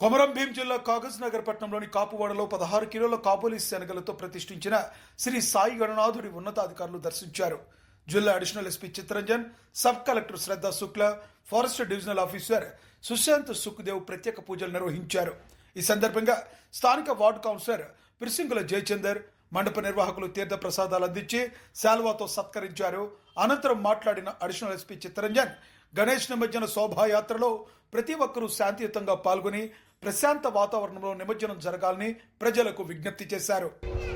కొమరం భీం జిల్లా కాగజ్ నగర్ పట్టణంలోని కాపువాడలో 16 కిలోల కాబూలీ శనగలతో ప్రతిష్ఠించిన శ్రీ సాయి గణనాథుడి ఉన్నతాధికారులు దర్శించారు. జిల్లా additional SP Chittaranjan, sub collector Shraddha Shukla, forest divisional officer Sushant Sukhdev ప్రత్యేక పూజలు నిర్వహించారు. ఈ సందర్భంగా స్థానిక వార్డు కౌన్సిలర్ పిర్సింగుల జయచందర్, మండప నిర్వాహకులు తీర్థ ప్రసాదాలు అందించి శాల్వాతో సత్కరించారు. అనంతరం మాట్లాడిన అడిషనల్ ఎస్పీ చిత్తరంజన్, గణేష్ నిమజ్జన శోభాయాత్రలో ప్రతి ఒక్కరూ శాంతియుతంగా పాల్గొని ప్రశాంత వాతావరణంలో నిమజ్జనం జరగాలని ప్రజలకు విజ్ఞప్తి చేశారు.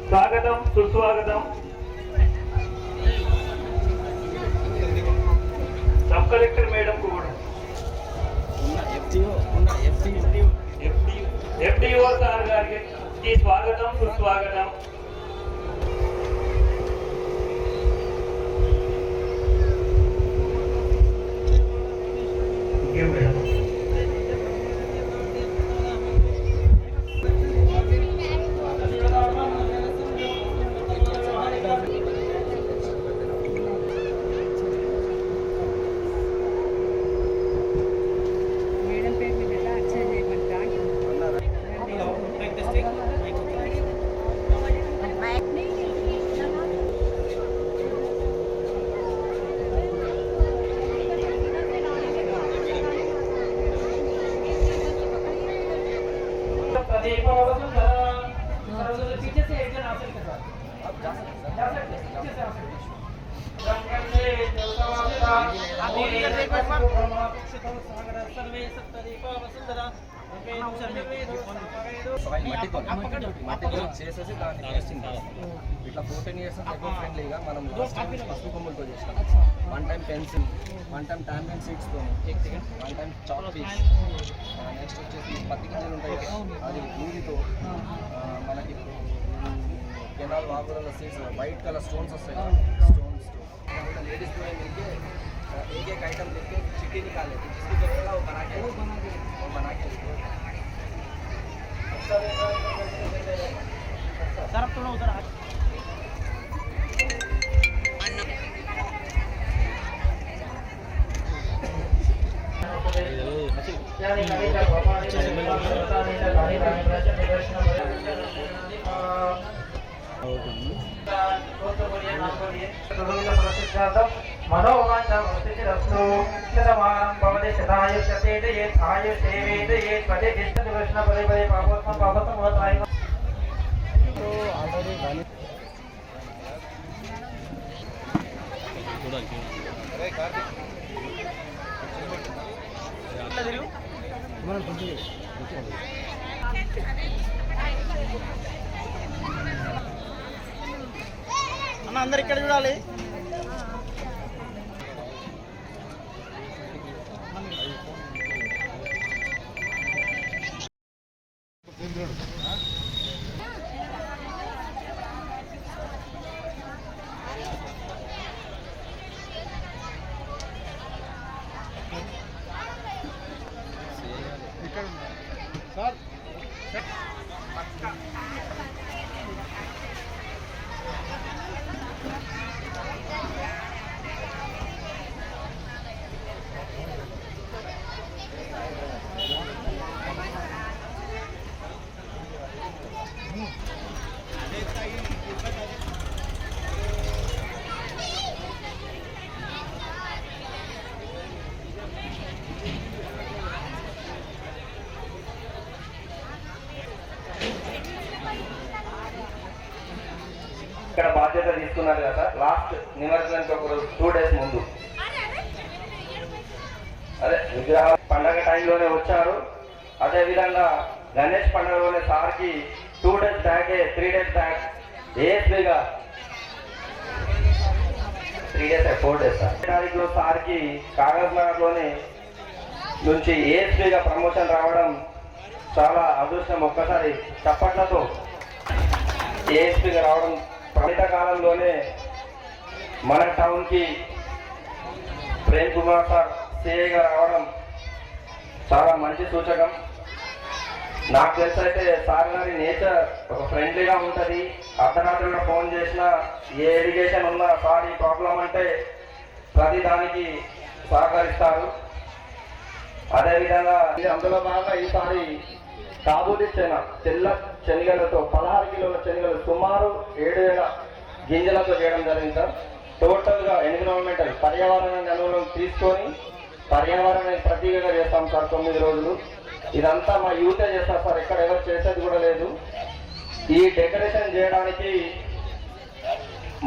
స్వాగతం, సుస్వాగతం. సబ్ కలెక్టర్ మేడం కూడా FDO సార్ గారికి స్వాగతం, సుస్వాగతం. మేడం पीछे से एक जन आ सकते सर, आप जा सकते पीछे से आ सकते। మట్టితో చేసేసి దాన్ని టెస్టింగ్ ఇట్లా 14 years ఎకో ఫ్రెండ్లీగా మనం పసుపు కొమ్ములతో చేస్తాం. 1 time పెన్సిల్, 1 time టాంబిన్ సీడ్స్తో, 1 time చాక్ పీస్, నెక్స్ట్ వచ్చేసి పత్తి గింజలు ఉంటాయి అది దూదితో, మనకి కెనాల్ వాగులలో సీడ్స్ వైట్ కలర్ స్టోన్స్ వస్తాయి, స్టోన్స్తో लेडीज को मिलके एक आइटम लेके चिट्ठी निकाले जिसकी जरूरत वो बना के सर अब थोड़ा उधर मनोवांछामस्तिरस्तु शतमानं भवति शतायुष्यतेजयेत् आयुष्येवेदयेत् प्रतिष्ठित कृष्ण परिपरि पापोत्तम पापोत्तम भवताय तो ऑलरेडी गाने अरे कार्तिक మనం కొంచెం అన్న అందరు ఇక్కడ చూడాలి. సార్ ఇక్కడ బాధ్యత తీసుకున్నారు కదా సార్. లాస్ట్ నిమజ్జనానికి ఒక 2 days ముందు అదే విగ్రహ పండగ టైంలోనే వచ్చారు. అదే విధంగా గణేష్ పండుగలోనే సార్కి 2 days బ్యాక్ 3 days బ్యాక్ ఏఎస్బీగా 3 days 4 days తారీఖులో సార్కి కాగజ్ నగర్లోనే నుంచి ఏఎస్బీగా ప్రమోషన్ రావడం చాలా అదృష్టం. ఒక్కసారి చప్పట్లతో ఏఎస్పీగా రావడం ప్రస్తుత కాలంలోనే మన టౌన్కి ప్రేమ్ కుమార్ సార్ సిఐగా రావడం చాలా మంచి సూచకం. నాకు తెలిసి అయితే సార్ గారి నేచర్ ఒక ఫ్రెండ్లీగా ఉంటుంది. అర్ధరాత్రిలో ఫోన్ చేసినా ఏ ఎడ్యుకేషన్ ఉన్నా సార్ ఈ ప్రాబ్లం అంటే ప్రతి దానికి సహకరిస్తారు. అదేవిధంగా అందులో భాగంగా ఈసారి కాబూలి తెల్ల శనగలతో 16 కిలోల శనగలు సుమారు 7,000 గింజలతో చేయడం జరిగింది సార్. టోటల్గా ఎన్విరాన్మెంటల్ పర్యావరణాన్ని అనుగుణం తీసుకొని పర్యావరణాన్ని ప్రతీకగా చేస్తాం సార్ 9 రోజులు. ఇదంతా మా యూతే చేస్తారు సార్, ఎక్కడ ఎవరు చేసేది కూడా లేదు. ఈ డెకరేషన్ చేయడానికి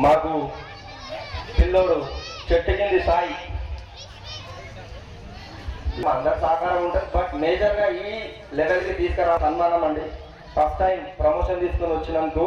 మాకు పిల్లోడు చెట్టు కింది సాయి అందరు సహకారం ఉంటుంది. బట్ మేజర్గా ఈ లెవెల్కి తీసుకురా సన్మానం అండి. ఫస్ట్ టైం ప్రమోషన్ తీసుకొని వచ్చినందుకు